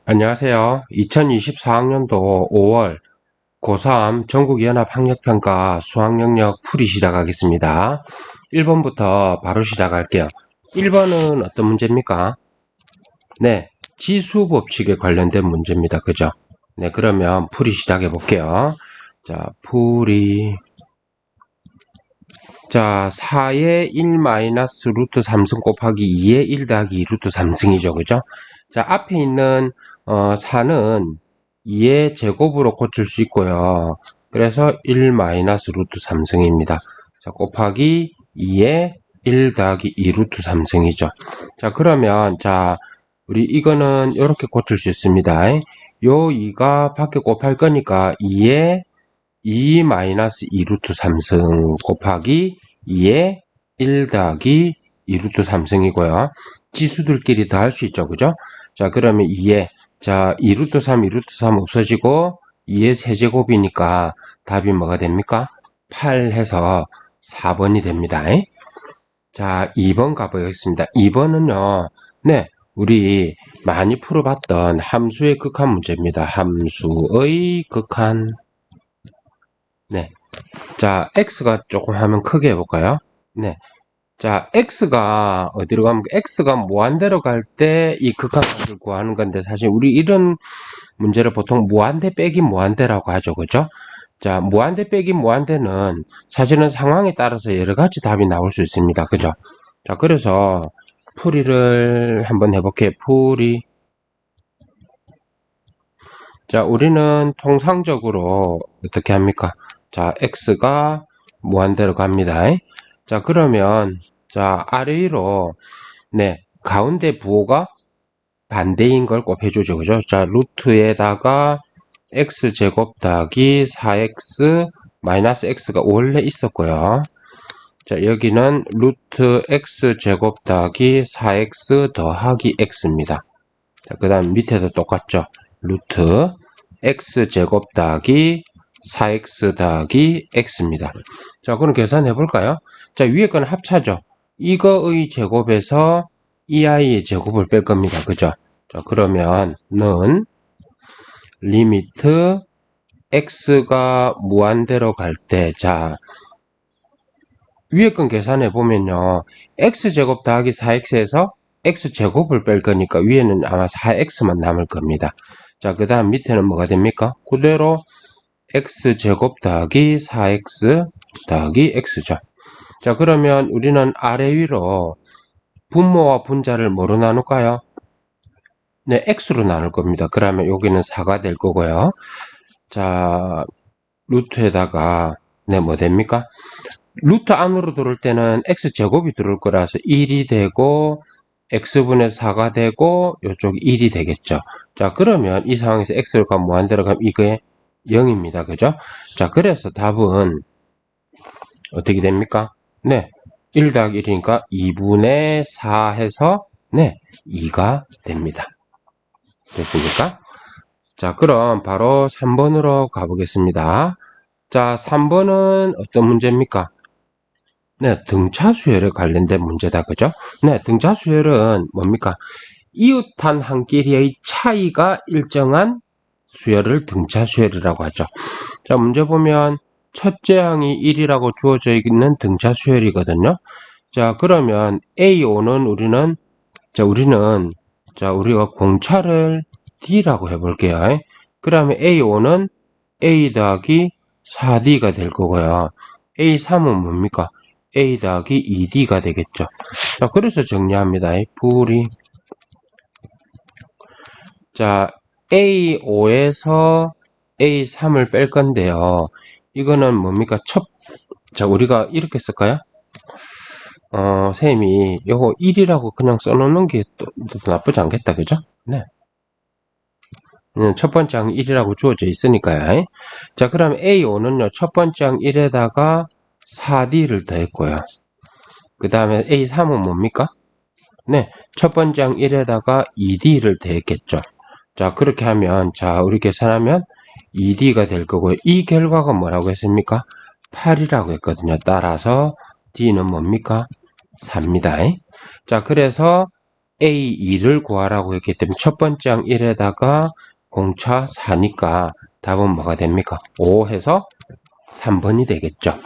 안녕하세요. 2024학년도 5월 고3 전국연합학력평가 수학영역 풀이 시작하겠습니다. 1번부터 바로 시작할게요. 1번은 어떤 문제입니까? 네, 지수법칙에 관련된 문제입니다. 그죠? 네, 그러면 풀이 시작해 볼게요. 자, 풀이. 자, 4의 1 마이너스 루트 3승 곱하기 2의 1 더하기 2 루트 3승이죠. 그죠? 자, 앞에 있는 4는 2의 제곱으로 고칠 수 있고요. 그래서 1 마이너스 루트 3승입니다. 자, 곱하기 2의 1 더하기 2 루트 3승이죠. 자, 그러면 자, 우리 이거는 이렇게 고칠 수 있습니다. 요 2가 밖에 곱할 거니까 2의 2 마이너스 2 루트 3승 곱하기 2의 1 더하기 2 루트 3승이고요. 지수들끼리 다 할 수 있죠. 그죠? 자, 그러면 2의, 자, 2 루트 3, 2 루트 3 없어지고 2의 세제곱이니까 답이 뭐가 됩니까? 8 해서 4번이 됩니다. 자, 2번 가보겠습니다. 2번은요, 네, 우리 많이 풀어봤던 함수의 극한 문제입니다. 함수의 극한. 네. 자, x가 조금 하면 크게 해볼까요? 네. 자, x가 어디로 가면, x가 무한대로 갈 때 이 극한값을 구하는 건데, 사실 우리 이런 문제를 보통 무한대 빼기 무한대라고 하죠. 그죠? 자, 무한대 빼기 무한대는 사실은 상황에 따라서 여러 가지 답이 나올 수 있습니다. 그죠? 자, 그래서 풀이를 한번 해볼게요. 풀이. 자, 우리는 통상적으로 어떻게 합니까? 자, x가 무한대로 갑니다. 자, 그러면 자, 아래 위로 네, 가운데 부호가 반대인 걸 꼭 해주죠. 그죠? 자, 루트에다가 x제곱 더하기 4x 마이너스 x가 원래 있었고요. 자, 여기는 루트 x제곱 더하기 4x 더하기 x입니다. 자, 그 다음 밑에도 똑같죠. 루트 x제곱 더하기 4x 더하기 x입니다. 자, 그럼 계산해 볼까요? 자, 위에 거는 합차죠. 이거의 제곱에서 이 아이의 제곱을 뺄 겁니다. 그죠? 자, 그러면은 리미트 x가 무한대로 갈 때, 자, 위에 건 계산해 보면요. x제곱 더하기 4x에서 x제곱을 뺄 거니까 위에는 아마 4x만 남을 겁니다. 자, 그 다음 밑에는 뭐가 됩니까? 그대로 x제곱 더하기 4x 더하기 x죠. 자, 그러면 우리는 아래 위로 분모와 분자를 뭐로 나눌까요? 네, x로 나눌 겁니다. 그러면 여기는 4가 될 거고요. 자, 루트에다가 네, 뭐 됩니까? 루트 안으로 들어올 때는 x제곱이 들어올 거라서 1이 되고 x분의 4가 되고 이쪽이 1이 되겠죠. 자, 그러면 이 상황에서 x가 무한대로 가면 이게 0입니다. 그죠? 자, 그래서 답은 어떻게 됩니까? 네, 1 더하기 1이니까 2분의 4 해서 네, 2가 됩니다. 됐습니까? 자, 그럼 바로 3번으로 가보겠습니다. 자, 3번은 어떤 문제입니까? 네, 등차수열에 관련된 문제다. 그죠? 네, 등차수열은 뭡니까? 이웃한 한 끼리의 차이가 일정한 수열을 등차수열이라고 하죠. 자, 문제 보면 첫째 항이 1이라고 주어져 있는 등차수열이거든요. 자, 그러면 A5는 우리가 공차를 D라고 해볼게요. 그러면 A5는 A 더하기 4D가 될 거고요. A3은 뭡니까? A 더하기 2D가 되겠죠. 자, 그래서 정리합니다. 풀이. 자, A5에서 A3을 뺄 건데요. 이거는 뭡니까? 자, 우리가 이렇게 쓸까요? 쌤이 요거 1이라고 그냥 써놓는 게 또 나쁘지 않겠다. 그죠? 네. 첫 번째 항 1이라고 주어져 있으니까요. 자, 그럼 A5는요, 첫 번째 항 1에다가 4D를 더했고요. 그 다음에 A3은 뭡니까? 네, 첫 번째 항 1에다가 2D를 더했겠죠. 자, 그렇게 하면, 자, 우리 계산하면 2D가 될 거고요. 이 결과가 뭐라고 했습니까? 8이라고 했거든요. 따라서 D는 뭡니까? 4입니다. 자, 그래서 A2를 구하라고 했기 때문에 첫 번째 항 1에다가 공차 4니까 답은 뭐가 됩니까? 5 해서 3번이 되겠죠.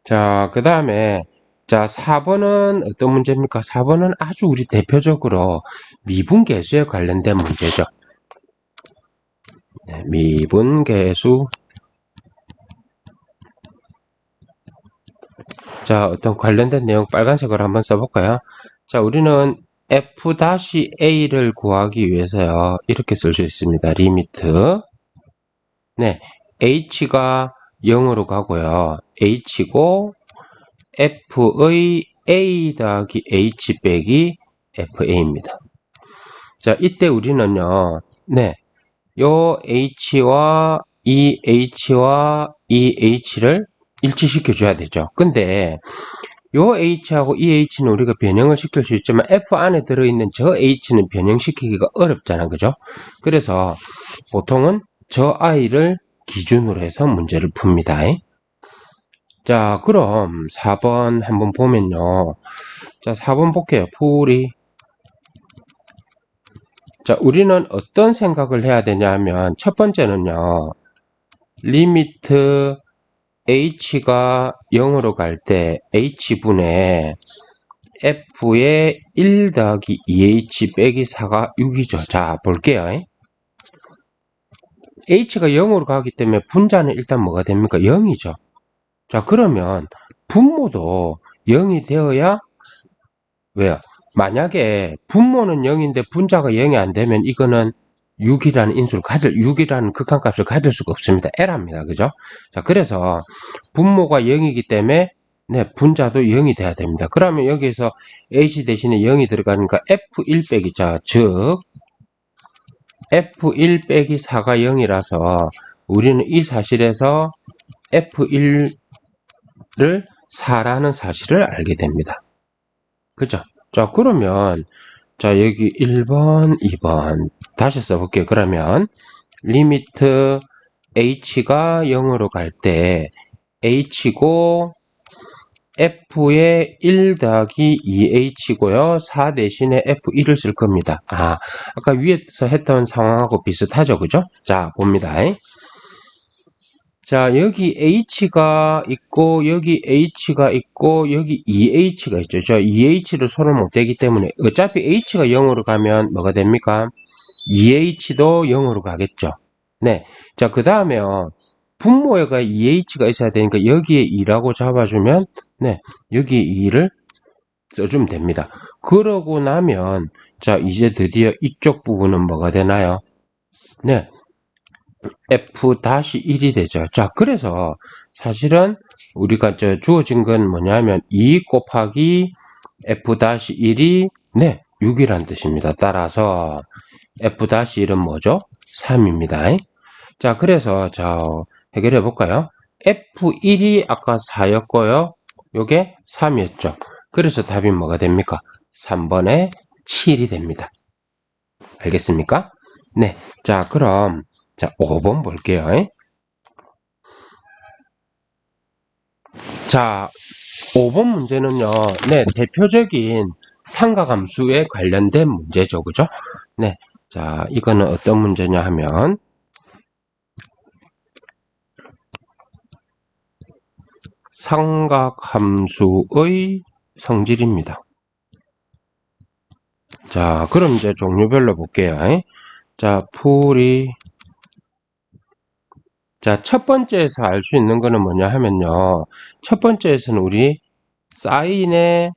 자, 그 다음에 자 4번은 어떤 문제입니까? 4번은 아주 우리 대표적으로 미분계수에 관련된 문제죠. 네, 미분계수. 자, 어떤 관련된 내용 빨간색으로 한번 써볼까요? 자, 우리는 f-a를 구하기 위해서요. 이렇게 쓸 수 있습니다. 리미트. 네, h가 0으로 가고요. h고 f의 a 더하기 h 빼기 fa입니다. 자, 이때 우리는요. 네, 요 h와 이 h와 이 h를 일치시켜 줘야 되죠. 근데 요 h하고 이 h는 우리가 변형을 시킬 수 있지만 f 안에 들어있는 저 h는 변형시키기가 어렵잖아, 그죠? 그래서 보통은 저 i를 기준으로 해서 문제를 풉니다. 자, 그럼 4번 한번 보면요. 자, 4번 볼게요. 풀이. 자, 우리는 어떤 생각을 해야 되냐 하면 첫 번째는요. 리미트 h가 0으로 갈 때 h분의 f의 1 더하기 2h 빼기 4가 6이죠. 자, 볼게요. h가 0으로 가기 때문에 분자는 일단 뭐가 됩니까? 0이죠. 자, 그러면 분모도 0이 되어야 왜요? 만약에 분모는 0인데 분자가 0이 안 되면 이거는 6이라는 극한값을 가질 수가 없습니다. 에러입니다. 그죠? 자, 그래서 분모가 0이기 때문에 네, 분자도 0이 돼야 됩니다. 그러면 여기서 h 대신에 0이 들어가니까 f1 빼기 자, 즉 f1 빼기 4가 0이라서 우리는 이 사실에서 f1을 4라는 사실을 알게 됩니다. 그죠? 자, 그러면 자, 여기 1번, 2번 다시 써볼게요. 그러면 리미트 h가 0으로 갈 때 h고 f의 1 더하기 2h고요. 4 대신에 f1을 쓸 겁니다. 아, 아까 위에서 했던 상황하고 비슷하죠. 그죠? 자, 봅니다. 자, 여기 h가 있고 여기 h가 있고 여기 2h가 있죠. 저 2h를 손을 못 대기 때문에 어차피 h가 0으로 가면 뭐가 됩니까? 2h도 0으로 가겠죠. 네. 자, 그 다음에요. 분모에가 2h가 있어야 되니까 여기에 2라고 잡아주면 네, 여기에 2를 써주면 됩니다. 그러고 나면 자, 이제 드디어 이쪽 부분은 뭐가 되나요? 네, f-1이 되죠. 자, 그래서 사실은 우리가 주어진 건 뭐냐면 2 곱하기 f-1이 네, 6이란 뜻입니다. 따라서 f-1은 뭐죠? 3입니다. 자, 그래서 자, 해결해 볼까요? f1이 아까 4였고요. 요게 3이었죠. 그래서 답이 뭐가 됩니까? 3번에 7이 됩니다. 알겠습니까? 네. 자, 그럼 자, 5번 볼게요. 자, 5번 문제는요. 네, 대표적인 삼각함수에 관련된 문제죠. 그죠? 네. 자, 이거는 어떤 문제냐 하면 삼각함수의 성질입니다. 자, 그럼 이제 종류별로 볼게요. 자, 풀이. 자, 첫 번째에서 알 수 있는 거는 뭐냐 하면요. 첫 번째에서는 우리 사인의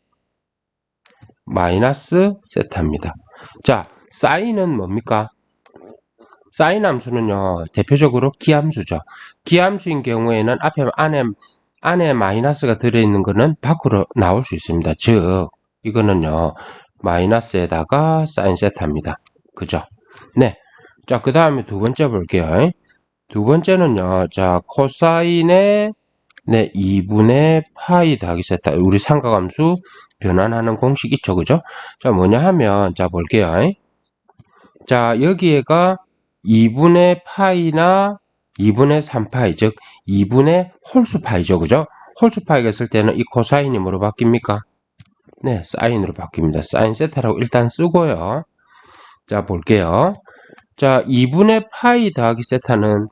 마이너스 세타입니다. 자, 사인은 뭡니까? 사인 함수는요, 대표적으로 기함수죠. 기함수인 경우에는 앞에 안에 마이너스가 들어있는 거는 밖으로 나올 수 있습니다. 즉, 이거는요, 마이너스에다가 사인 세타입니다. 그죠? 네. 자, 그 다음에 두 번째 볼게요. 두 번째는요, 자, 코사인의 네, 2분의 파이 더하기 세타. 우리 삼각함수 변환하는 공식 있죠, 그죠? 자, 뭐냐 하면, 자, 볼게요. 자, 여기에가 2분의 파이나 2분의 3파이, 즉, 2분의 홀수 파이죠, 그죠? 홀수 파이가 있을 때는 이 코사인이 뭐로 바뀝니까? 네, 사인으로 바뀝니다. 사인 세타라고 일단 쓰고요. 자, 볼게요. 자, 2분의 파이 더하기 세타는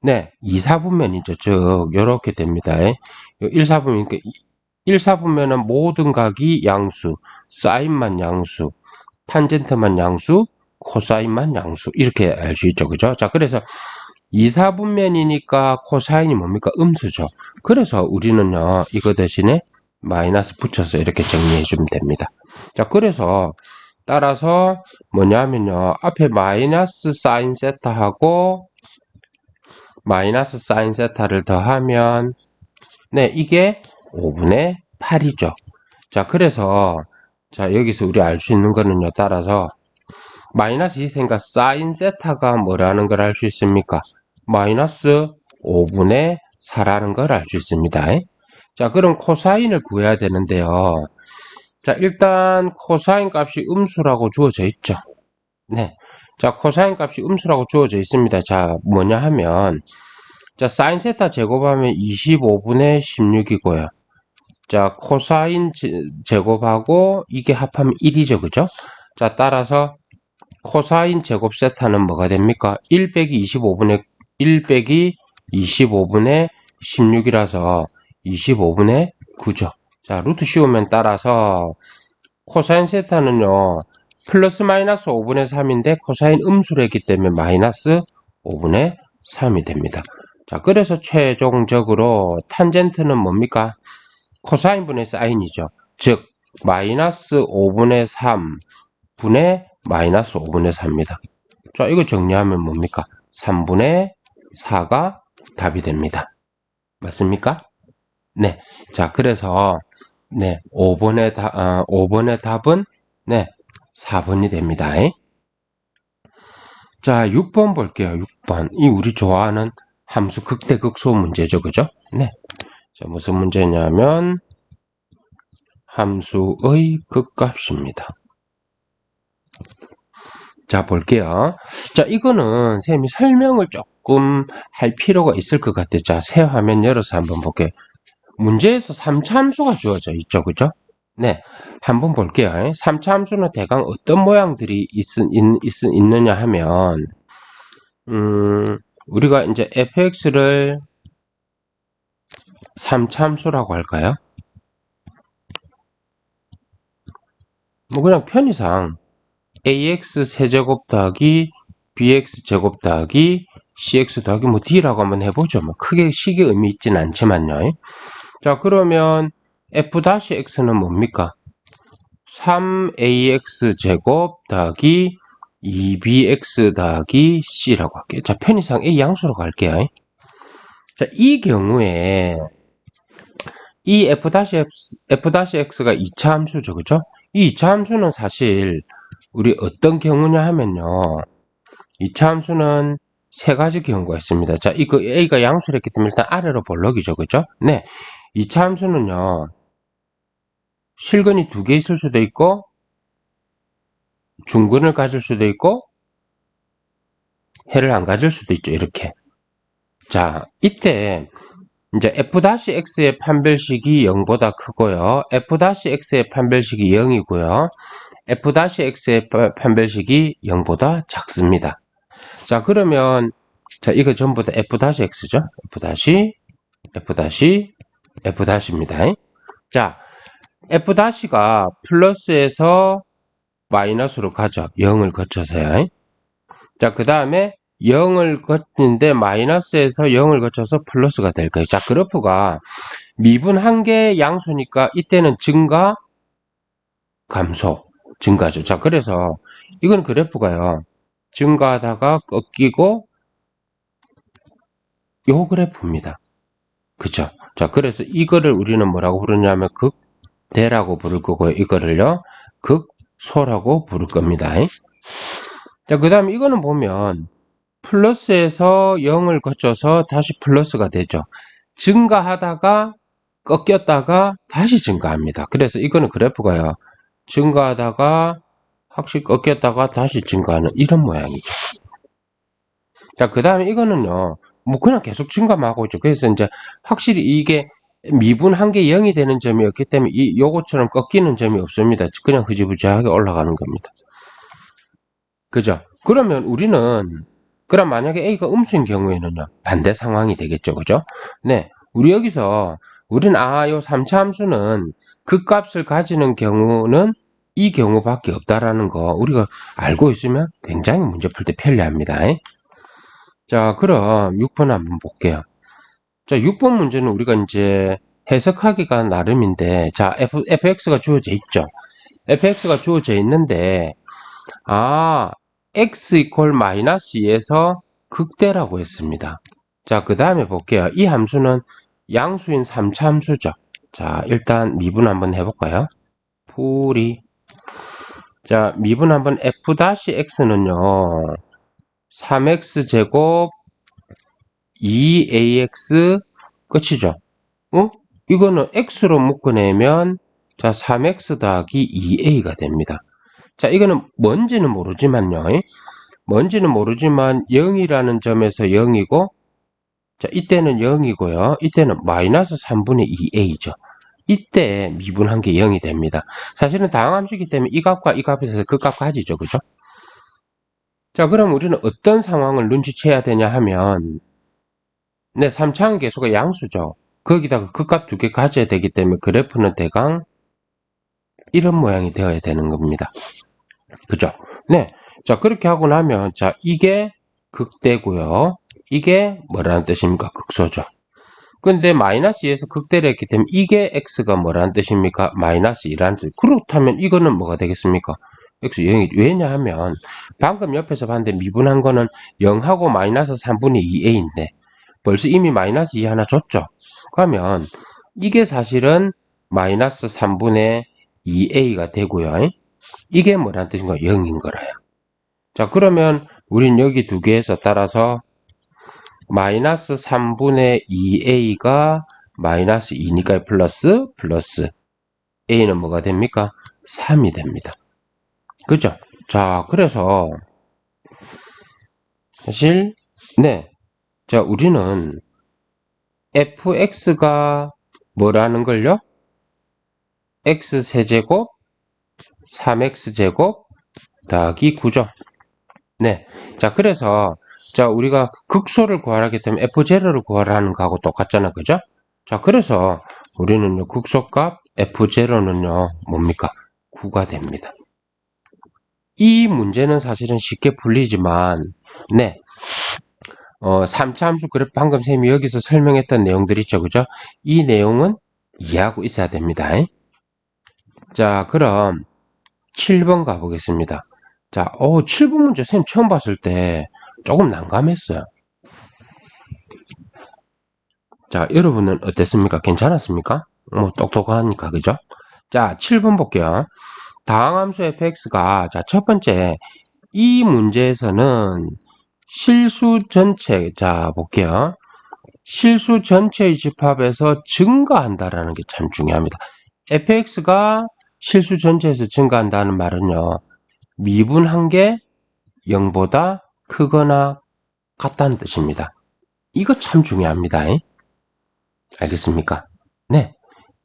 네, 2, 4분면이죠. 즉, 요렇게 됩니다. 1, 4분면, 그러니까 1, 4분면은 모든 각이 양수, 사인만 양수, 탄젠트만 양수, 코사인만 양수. 이렇게 알 수 있죠. 그죠? 자, 그래서 2, 4분면이니까 코사인이 뭡니까? 음수죠. 그래서 우리는요, 이거 대신에 마이너스 붙여서 이렇게 정리해 주면 됩니다. 자, 그래서 따라서 뭐냐면요, 앞에 마이너스 사인 세타하고 마이너스 사인 세타를 더하면 네, 이게 5분의 8이죠. 자, 그래서 자, 여기서 우리 알 수 있는 거는요, 따라서 마이너스 2세니까 사인 세타가 뭐라는 걸 알 수 있습니까? 마이너스 5분의 4라는 걸 알 수 있습니다. 자, 그럼 코사인을 구해야 되는데요. 자, 일단 코사인 값이 음수라고 주어져 있죠. 네. 자, 코사인 값이 음수라고 주어져 있습니다. 자, 뭐냐 하면 자, 사인 세타 제곱하면 25분의 16이고요. 자, 코사인 제곱하고 이게 합하면 1이죠. 그죠? 자, 따라서 코사인 제곱 세타는 뭐가 됩니까? 1 빼기 25분의 1 빼기 25분의 16이라서 25분의 9죠. 자, 루트 씌우면 따라서 코사인 세타는요. 플러스 마이너스 5분의 3인데 코사인 음수로 했기 때문에 마이너스 5분의 3이 됩니다. 자, 그래서 최종적으로 탄젠트는 뭡니까? 코사인분의 사인이죠. 즉 마이너스 5분의 3분의 마이너스 5분의 4입니다. 자, 이거 정리하면 뭡니까? 3분의 4가 답이 됩니다. 맞습니까? 네. 자, 그래서 네, 5번의 답은 네, 4번이 됩니다. 자, 6번 볼게요. 6번. 이 우리 좋아하는 함수 극대극소 문제죠. 그죠? 네. 자, 무슨 문제냐면 함수의 극값입니다. 자, 볼게요. 자, 이거는 쌤이 설명을 조금 할 필요가 있을 것 같아요. 자, 새 화면 열어서 한번 볼게요. 문제에서 3차 함수가 주어져 있죠. 그죠? 네. 한번 볼게요. 3차 함수는 대강 어떤 모양들이 있느냐 하면, 우리가 이제 fx를 3차 함수라고 할까요? 뭐 그냥 편의상 ax 세제곱 더하기 bx 제곱 더하기 cx 더하기 뭐 d라고 한번 해보죠. 뭐 크게 식의 의미 있진 않지만요. 자, 그러면 f-x는 뭡니까? 3ax 제곱 더하기 2bx 더하기 c라고 할게요. 자, 편의상 a 양수로 갈게요. 자, 이 경우에 이 f-x가 2차 함수죠. 그죠? 이 2차 함수는 사실 우리 어떤 경우냐 하면요. 2차 함수는 세 가지 경우가 있습니다. 자, 이거 a가 양수를 했기 때문에 일단 아래로 볼록이죠. 그죠? 네. 2차 함수는요. 실근이 두 개 있을 수도 있고 중근을 가질 수도 있고 해를 안 가질 수도 있죠. 이렇게. 자, 이때 이제 f-x의 판별식이 0보다 크고요. f-x의 판별식이 0이고요. f-x의 판별식이 0보다 작습니다. 자, 그러면 자, 이거 전부 다 f-x죠. f-입니다. 자, f-가 플러스에서 마이너스로 가죠. 0을 거쳐서요. 자, 그 다음에 0을 거치는데 마이너스에서 0을 거쳐서 플러스가 될 거예요. 자, 그래프가 미분 한 개의 양수니까 이때는 증가, 감소, 증가죠. 자, 그래서 이건 그래프가요. 증가하다가 꺾이고 요 그래프입니다. 그죠? 자, 그래서 이거를 우리는 뭐라고 부르냐면 극대라고 부를 거고요. 이거를요. 극소라고 부를 겁니다. 자, 그 다음에 이거는 보면 플러스에서 0을 거쳐서 다시 플러스가 되죠. 증가하다가 꺾였다가 다시 증가합니다. 그래서 이거는 그래프가요. 증가하다가 확실히 꺾였다가 다시 증가하는 이런 모양이죠. 자, 그 다음에 이거는요. 뭐 그냥 계속 증가만 하고 있죠. 그래서 이제 확실히 이게 미분한 게 0이 되는 점이었기 때문에 요거처럼 꺾이는 점이 없습니다. 그냥 흐지부지하게 올라가는 겁니다. 그죠? 그러면 우리는 그럼 만약에 A가 음수인 경우에는요, 반대 상황이 되겠죠. 그죠? 네. 우리 여기서 우리는 요 3차 함수는 그 값을 가지는 경우는 이 경우밖에 없다라는 거 우리가 알고 있으면 굉장히 문제 풀 때 편리합니다. 자, 그럼 6번 한번 볼게요. 자, 6번 문제는 우리가 이제 해석하기가 나름인데, 자, fx가 주어져 있죠. fx가 주어져 있는데, x 이퀄 마이너스 2에서 극대라고 했습니다. 자, 그 다음에 볼게요. 이 함수는 양수인 3차 함수죠. 자, 일단 미분 한번 해볼까요? 풀이. 자, 미분 한번 f-x는요, 3x제곱 2ax 끝이죠. 이거는 x로 묶어내면 자 3x 더하기 2a가 됩니다. 자, 이거는 뭔지는 모르지만요. 뭔지는 모르지만 0이라는 점에서 0이고, 자, 이때는 0이고요. 이때는 마이너스 3분의 2a죠. 이때 미분한 게 0이 됩니다. 사실은 다항함수이기 때문에 이 값과 이 값에서 그 값 가지죠. 그죠? 자, 그럼 우리는 어떤 상황을 눈치채야 되냐 하면, 네, 3차원 계수가 양수죠. 거기다가 그 값 두 개 가져야 되기 때문에 그래프는 대강 이런 모양이 되어야 되는 겁니다. 그죠? 네. 자, 그렇게 하고 나면, 자, 이게 극대고요. 이게 뭐라는 뜻입니까? 극소죠. 근데 마이너스 2에서 극대를 했기 때문에 이게 x가 뭐라는 뜻입니까? 마이너스 2라는 뜻. 그렇다면 이거는 뭐가 되겠습니까? x 0이, 왜냐하면 방금 옆에서 봤는데 미분한 거는 0하고 마이너스 3분의 2a인데 벌써 이미 마이너스 2 하나 줬죠. 그러면 이게 사실은 마이너스 3분의 2a가 되고요. 이게 뭐란 뜻인가? 0인 거라요. 자, 그러면 우린 여기 두 개에서 따라서 마이너스 3분의 2a가 마이너스 2니까 플러스 a는 뭐가 됩니까? 3이 됩니다. 그죠? 자, 그래서 사실 네, 자, 우리는 fx가 뭐라는 걸요? x세제곱 3x제곱 더하기 9죠. 네. 자, 그래서, 자, 우리가 극소를 구하기 때문에 f0를 구하라는 거하고 똑같잖아. 그죠? 자, 그래서 우리는요, 극소값 f0는요, 뭡니까? 9가 됩니다. 이 문제는 사실은 쉽게 풀리지만, 네. 3차 함수 그래프 방금 쌤이 여기서 설명했던 내용들 있죠. 그죠? 이 내용은 이해하고 있어야 됩니다. 자, 그럼 7번 가보겠습니다. 자, 7번 문제 쌤 처음 봤을 때 조금 난감했어요. 자, 여러분은 어땠습니까? 괜찮았습니까? 똑똑하니까, 그죠? 자, 7번 볼게요. 다항함수 fx가, 자, 첫 번째, 이 문제에서는 실수 전체, 자, 볼게요. 실수 전체의 집합에서 증가한다라는 게 참 중요합니다. fx가 실수 전체에서 증가한다는 말은요, 미분한 게 0보다 크거나 같다는 뜻입니다. 이거 참 중요합니다. 알겠습니까? 네.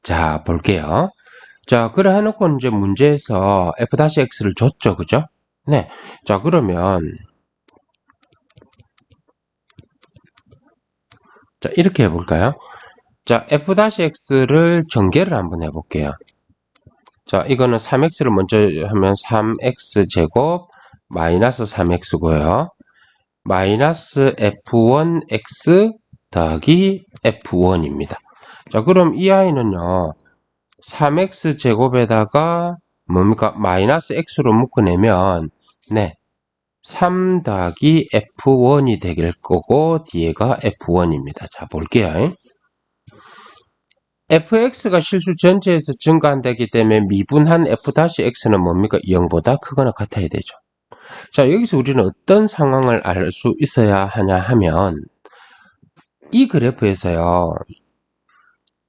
자, 볼게요. 자, 그래 해놓고 이제 문제에서 f-x를 줬죠. 그죠? 네. 자, 그러면 자, 이렇게 해볼까요? 자, f-x를 전개를 한번 해볼게요. 자, 이거는 3x를 먼저 하면 3x제곱 마이너스 3x고요. 마이너스 f1x 더하기 f1입니다. 자, 그럼 이 아이는요, 3x제곱에다가 뭡니까? 마이너스 x로 묶어내면, 네, 3 더하기 f1이 될 거고, 뒤에가 f1입니다. 자, 볼게요. fx가 실수 전체에서 증가한다기 때문에 미분한 f-x는 뭡니까? 0보다 크거나 같아야 되죠. 자, 여기서 우리는 어떤 상황을 알 수 있어야 하냐 하면, 이 그래프에서요,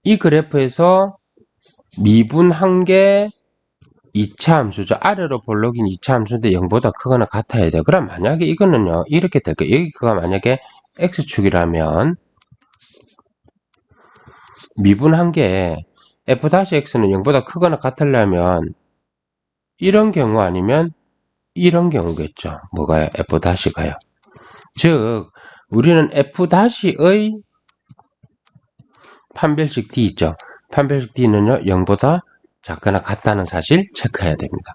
이 그래프에서 미분한 게 2차 함수죠. 아래로 볼록인 2차 함수인데 0보다 크거나 같아야 돼요. 그럼 만약에 이거는요, 이렇게 될 거예요. 여기가 만약에 x축이라면, 미분한 게 f-x는 0보다 크거나 같으려면 이런 경우 아니면 이런 경우겠죠. 뭐가요? f-가요. 즉 우리는 f-의 판별식 d 있죠. 판별식 d는요 0보다 작거나 같다는 사실 체크해야 됩니다.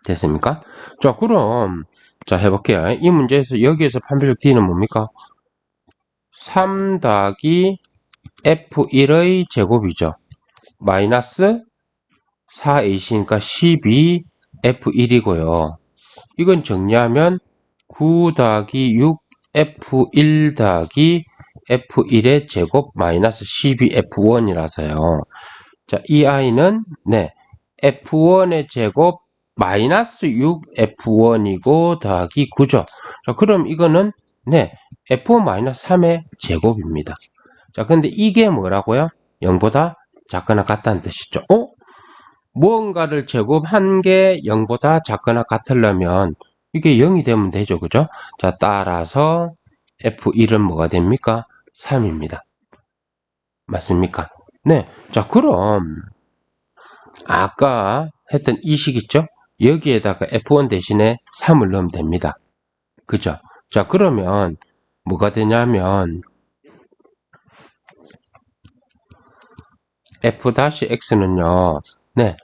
됐습니까? 자 그럼 자 해볼게요. 이 문제에서 여기에서 판별식 d는 뭡니까? 3 더하기 f1의 제곱이죠. 마이너스 4ac니까 12 f1이고요. 이건 정리하면 9 더하기 6 f1 더하기 f1의 제곱 마이너스 12 f1이라서요. 자, 이 아이는 네 f1의 제곱 마이너스 6 f1이고 더하기 9죠. 자, 그럼 이거는 네 f1 마이너스 3의 제곱입니다. 자, 근데 이게 뭐라고요? 0보다 작거나 같다는 뜻이죠. 무언가를 제곱한 게 0보다 작거나 같으려면 이게 0이 되면 되죠. 그죠? 자, 따라서 F1은 뭐가 됩니까? 3입니다. 맞습니까? 네. 자, 그럼 아까 했던 이 식 있죠? 여기에다가 F1 대신에 3을 넣으면 됩니다. 그죠? 자, 그러면 뭐가 되냐면 F-X는요. 네.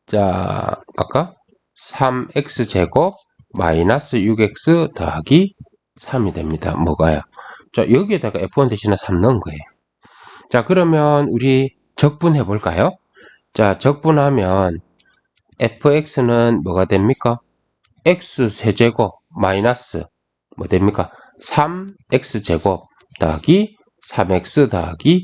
자, 아까 3x제곱 마이너스 6x 더하기 3이 됩니다. 뭐가요? 자, 여기에다가 f1 대신에 3 넣은 거예요. 자, 그러면 우리 적분해 볼까요? 자, 적분하면 fx는 뭐가 됩니까? x세제곱 마이너스 뭐 됩니까? 3x제곱 더하기 3x 더하기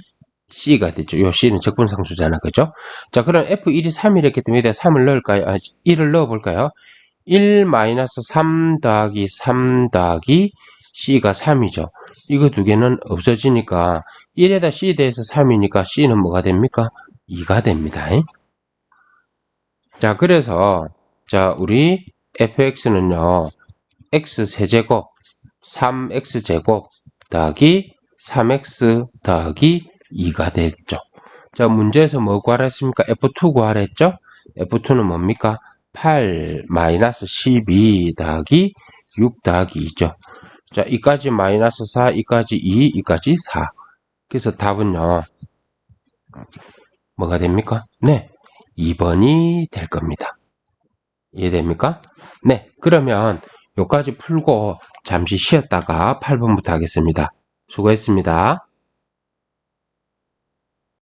c가 되죠. 요 c는 적분상수잖아. 그죠? 자, 그럼 f1이 3이랬기 때문에 3을 넣을까요? 1을 넣어볼까요? 1-3 더하기 3 더하기 c가 3이죠. 이거 두 개는 없어지니까 1에다 c 대해서 3이니까 c는 뭐가 됩니까? 2가 됩니다. 자, 그래서 자 우리 fx는요. x세제곱 3x제곱 더하기 3x 더하기 2가 됐죠. 자, 문제에서 뭐 구하라 했습니까? F2 구하라 했죠? F2는 뭡니까? 8 마이너스 12 더하기 6 더하기 2죠. 자, 이까지 마이너스 4, 이까지 2, 이까지 4. 그래서 답은요. 뭐가 됩니까? 네, 2번이 될 겁니다. 이해됩니까? 네, 그러면 요까지 풀고 잠시 쉬었다가 8번부터 하겠습니다. 수고했습니다.